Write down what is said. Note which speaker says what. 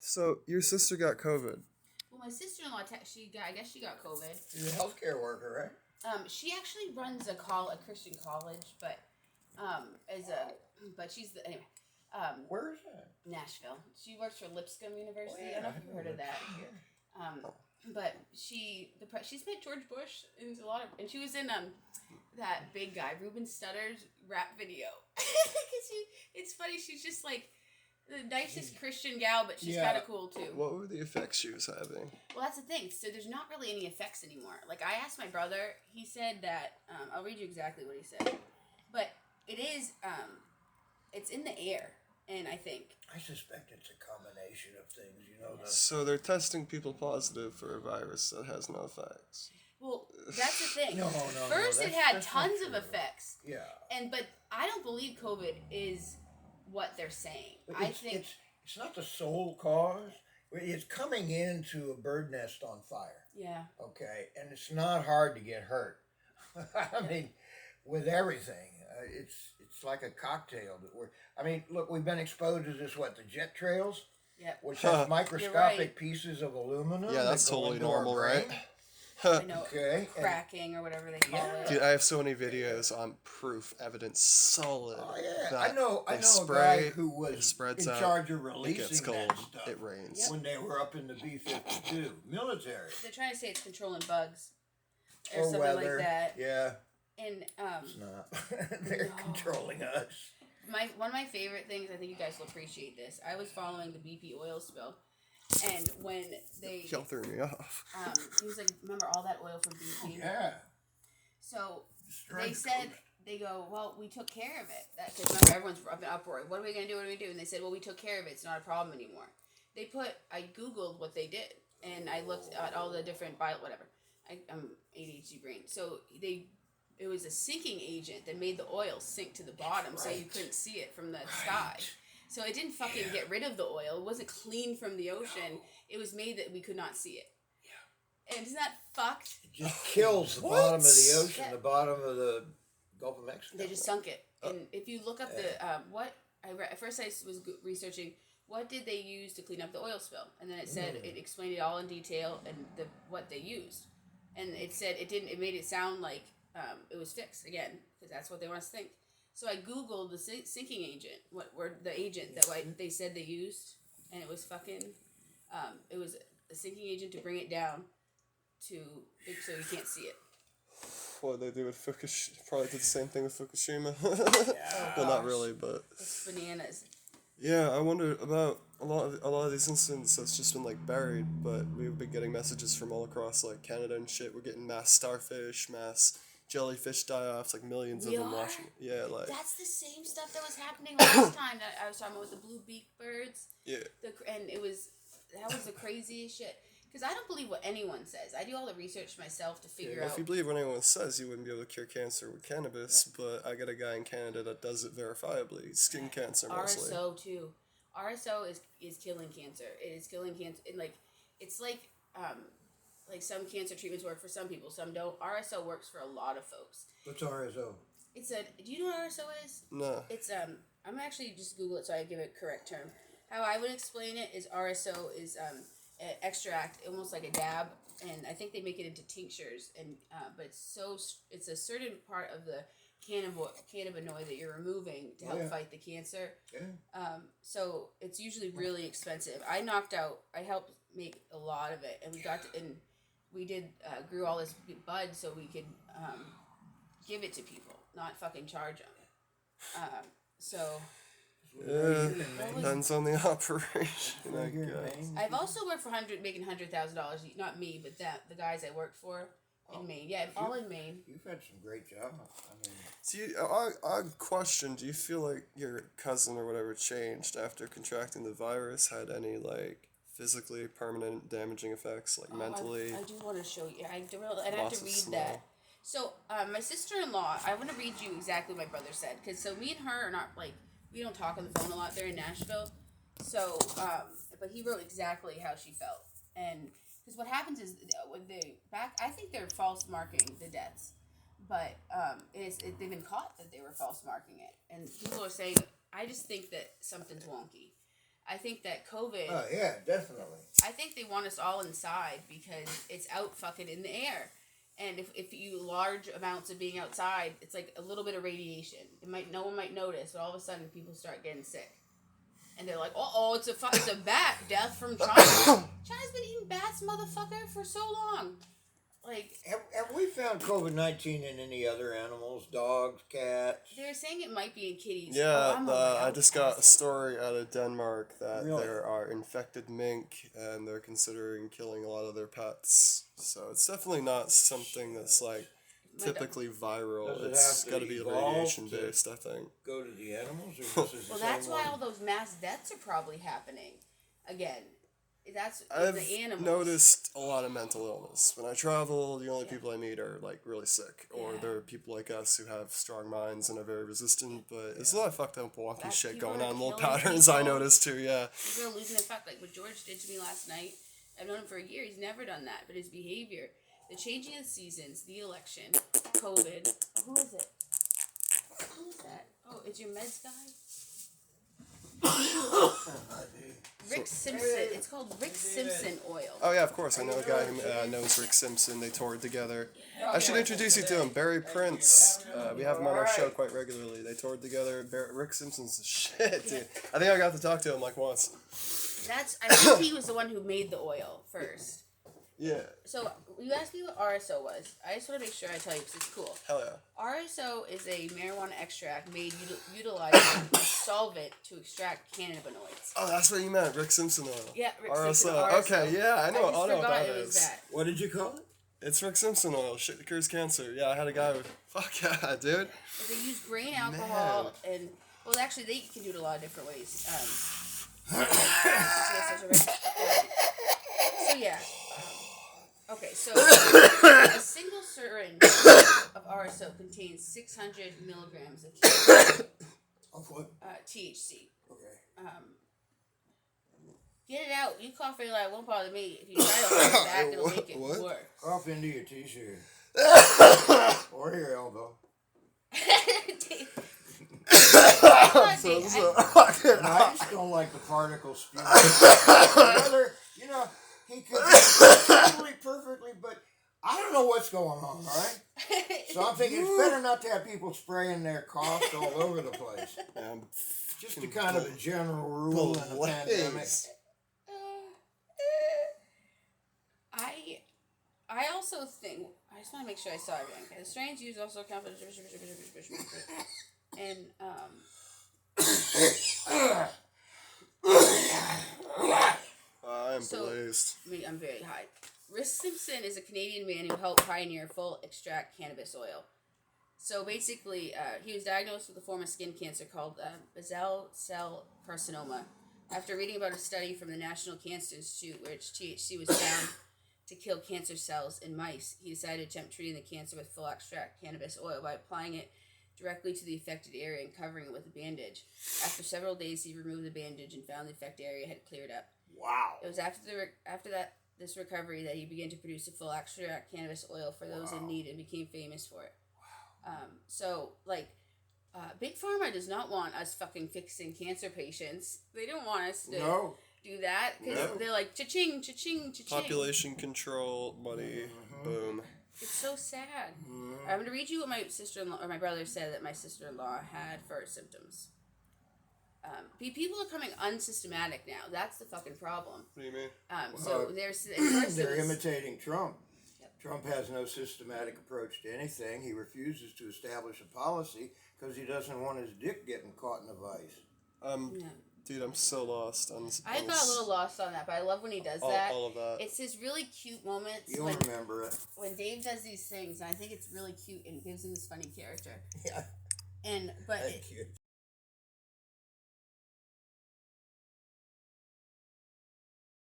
Speaker 1: So your sister got COVID.
Speaker 2: Well, my sister-in-law, I guess she got COVID.
Speaker 3: She's a healthcare worker, right?
Speaker 2: She actually runs a Christian college, but anyway.
Speaker 3: Where is that?
Speaker 2: Nashville. She works for Lipscomb University.
Speaker 3: Oh, yeah,
Speaker 2: I don't know if you've heard of that.
Speaker 3: Yeah.
Speaker 2: But she's met George Bush and and she was in that big guy Ruben Stutter's rap video. It's funny. She's just like the nicest Christian gal, but she's kind of cool too.
Speaker 1: What were the effects she was having?
Speaker 2: Well, that's the thing. So there's not really any effects anymore. Like I asked my brother, he said that I'll read you exactly what he said, but it is it's in the air, and I
Speaker 3: suspect it's a combination of things.
Speaker 1: So they're testing people positive for a virus that has no effects.
Speaker 2: Well, that's the thing.
Speaker 3: No.
Speaker 2: First, it had tons of effects.
Speaker 3: Yeah.
Speaker 2: But I don't believe COVID is what they're saying.
Speaker 3: I think it's not the sole cause. It's coming into a bird nest on fire.
Speaker 2: Yeah.
Speaker 3: Okay, and it's not hard to get hurt. I mean, with everything, it's like a cocktail look, we've been exposed to the jet trails.
Speaker 2: Yep.
Speaker 3: Which has microscopic pieces of aluminum.
Speaker 1: Yeah, that's totally normal, right?
Speaker 2: I know.
Speaker 3: Okay.
Speaker 2: Cracking or whatever they call it.
Speaker 1: Dude, I have so many videos on proof, evidence, solid.
Speaker 3: Oh yeah, I know a guy who was in charge of releasing that stuff.
Speaker 1: It rains.
Speaker 3: When they were up in the B-52 military.
Speaker 2: They're trying to say it's controlling bugs or
Speaker 3: Or
Speaker 2: something
Speaker 3: weather.
Speaker 2: like that.
Speaker 3: Yeah.
Speaker 2: And
Speaker 3: it's not. They're controlling us.
Speaker 2: One of my favorite things, I think you guys will appreciate this. I was following the BP oil spill, and when they
Speaker 1: Y'all threw me off.
Speaker 2: he was like, remember all that oil from BP?
Speaker 3: Yeah.
Speaker 2: So they said, they go, well, we took care of it. Because remember, everyone's up in uproar. What are we going to do? What do we do? And they said, well, we took care of it. It's not a problem anymore. I Googled what they did, and I looked at all the different whatever. I'm ADHD brain. So it was a sinking agent that made the oil sink to the bottom, so you couldn't see it from the sky. So it didn't fucking get rid of the oil. It wasn't clean from the ocean. It was made that we could not see it. And isn't that fucked?
Speaker 3: It just kills the bottom of the ocean, the bottom of the Gulf of Mexico.
Speaker 2: They just sunk it. And if you look up at first I was researching what did they use to clean up the oil spill, and then it said it explained it all in detail and what they used, and it said it made it sound like it was fixed again because that's what they want us to think. So I Googled the sinking agent, the agent that they said they used, and it was it was a sinking agent to bring it down so you can't see it.
Speaker 1: What they do with Fukushima, probably did the same thing with Fukushima. Well, not really, but
Speaker 2: it's bananas.
Speaker 1: Yeah, I wonder about a lot of these incidents that's just been like buried, but we've been getting messages from all across like Canada and shit. We're getting mass starfish, mass jellyfish die-offs, like millions of them watching. Yeah, like
Speaker 2: that's the same stuff that was happening last time that I was talking about with the blue beak birds.
Speaker 1: Yeah.
Speaker 2: And that was the craziest shit. Because I don't believe what anyone says. I do all the research myself to figure out.
Speaker 1: If you believe what anyone says, you wouldn't be able to cure cancer with cannabis. But I got a guy in Canada that does it verifiably. Skin cancer mostly.
Speaker 2: RSO too. RSO is killing cancer. It is killing cancer. And it's like some cancer treatments work for some people, some don't. RSO works for a lot of folks.
Speaker 3: What's RSO?
Speaker 2: Do you know what RSO is?
Speaker 1: No.
Speaker 2: It's I'm actually just Google it so I give it a correct term. How I would explain it is RSO is an extract, almost like a dab, and I think they make it into tinctures, and but it's a certain part of the cannabinoid that you're removing to help fight the cancer.
Speaker 3: Yeah.
Speaker 2: So it's usually really expensive. I helped make a lot of it, and we grew all this bud so we could give it to people, not fucking charge them.
Speaker 1: Depends on the operation, I guess.
Speaker 2: I've also worked for making $100,000. Not me, but the guys I worked for in Maine. Yeah, all in Maine.
Speaker 3: You've had some great jobs.
Speaker 1: See, I question, do you feel like your cousin or whatever changed after contracting the virus? Had any, like, physically permanent damaging effects, like mentally?
Speaker 2: I do want to show you. I'd have to read that. So, my sister-in-law, I want to read you exactly what my brother said. Because, so me and her are not, like, we don't talk on the phone a lot. They're in Nashville. So, but he wrote exactly how she felt. And, because what happens is, I think they're false marking the deaths. But, they've been caught that they were false marking it. And people are saying, I just think that something's wonky. I think that COVID.
Speaker 3: Oh yeah, definitely.
Speaker 2: I think they want us all inside because it's out fucking in the air. And if you large amounts of being outside, it's like a little bit of radiation. No one might notice, but all of a sudden people start getting sick. And they're like, it's a bat death from China. China's been eating bats, motherfucker, for so long. Like,
Speaker 3: have we found COVID-19 in any other animals? Dogs, cats?
Speaker 2: They're saying it might be in kitties.
Speaker 1: Yeah, I just got a story out of Denmark that
Speaker 3: Really?
Speaker 1: there are infected mink and they're considering killing a lot of their pets. So it's definitely not something that's like typically viral.
Speaker 3: Does it
Speaker 1: It's
Speaker 3: have to
Speaker 1: got to be
Speaker 3: evolve
Speaker 1: radiation
Speaker 3: to
Speaker 1: based, I think.
Speaker 3: Go to the animals? Or this is the
Speaker 2: Well,
Speaker 3: same
Speaker 2: that's why
Speaker 3: one?
Speaker 2: all those mass deaths are probably happening again. That's
Speaker 1: I've
Speaker 2: the animals.
Speaker 1: noticed a lot of mental illness. When I travel, the only people I meet are like really sick, or there are people like us who have strong minds and are very resistant. But it's a lot of fucked up wonky
Speaker 2: That
Speaker 1: shit
Speaker 2: people
Speaker 1: going
Speaker 2: are
Speaker 1: on, little
Speaker 2: killing
Speaker 1: patterns I
Speaker 2: people.
Speaker 1: noticed too. Yeah.
Speaker 2: People are losing their fuck. Like what George did to me last night. I've known him for a year. He's never done that. But his behavior, the changing of the seasons, the election, COVID. Oh, who is it? Who is that? Oh, it's your meds guy? Rick Simpson. It's called Rick Simpson oil.
Speaker 1: Oh yeah, of course. I know a guy who knows Rick Simpson. They toured together. I should introduce you to him, Barry Prince. We have him on our show quite regularly. They toured together. Rick Simpson's the shit, dude. I think I got to talk to him like once.
Speaker 2: I think he was the one who made the oil first.
Speaker 1: Yeah.
Speaker 2: So, you asked me what RSO was. I just want to make sure I tell you because it's cool.
Speaker 1: Hell yeah.
Speaker 2: RSO is a marijuana extract made utilizing a solvent to extract cannabinoids.
Speaker 1: Oh, that's what you meant, Rick Simpson oil.
Speaker 2: Yeah, Rick
Speaker 1: RSO.
Speaker 2: Simpson RSO.
Speaker 1: Okay, yeah, I know
Speaker 2: I
Speaker 1: what that is.
Speaker 2: that.
Speaker 3: What did you call it?
Speaker 1: It's Rick Simpson oil. Shit that cures cancer. Yeah, I had a guy with. Fuck yeah, dude.
Speaker 2: They use grain alcohol and well, actually, they can do it a lot of different ways. So yeah. Okay, so a single syringe of RSO contains 600 milligrams of THC.
Speaker 3: Of what?
Speaker 2: THC.
Speaker 3: Okay.
Speaker 2: Get it out. You cough it like it won't bother me. If you try to hold it back, it'll make it
Speaker 1: What?
Speaker 2: worse.
Speaker 3: Cough into your t-shirt. Or your elbow. I just don't like the particles spewing. Brother, he could be totally perfectly, but I don't know what's going on, all right? So I'm thinking it's better not to have people spraying their coughs all over the place. Just a kind of a general rule in a pandemic.
Speaker 2: I also think, I just want to make sure I saw everything. Okay, the strains used also account for and
Speaker 1: I am blazed.
Speaker 2: I'm very high. Rick Simpson is a Canadian man who helped pioneer full extract cannabis oil. So basically, he was diagnosed with a form of skin cancer called basal cell carcinoma. After reading about a study from the National Cancer Institute, which THC was found to kill cancer cells in mice, he decided to attempt treating the cancer with full extract cannabis oil by applying it directly to the affected area and covering it with a bandage. After several days, he removed the bandage and found the affected area had cleared up.
Speaker 3: Wow.
Speaker 2: It was after this recovery that he began to produce a full extract cannabis oil for those in need and became famous for it. Big Pharma does not want us fucking fixing cancer patients. They don't want us to do that because they're like cha-ching, cha-ching, cha-ching.
Speaker 1: Population control, money, boom.
Speaker 2: It's so sad. I'm going to read you what my sister-in-law or my brother said that my sister-in-law had for symptoms. People are coming unsystematic now. That's the fucking problem.
Speaker 1: What do you mean?
Speaker 3: They're imitating Trump. Yep. Trump has no systematic approach to anything. He refuses to establish a policy because he doesn't want his dick getting caught in a vice.
Speaker 1: Dude, I'm so lost on this.
Speaker 2: I got a little lost on that, but I love when he does that.
Speaker 1: All of that.
Speaker 2: It's his really cute moments.
Speaker 3: You'll remember it.
Speaker 2: When Dave does these things, and I think it's really cute and gives him this funny character.
Speaker 3: Yeah.
Speaker 2: But
Speaker 3: thank you.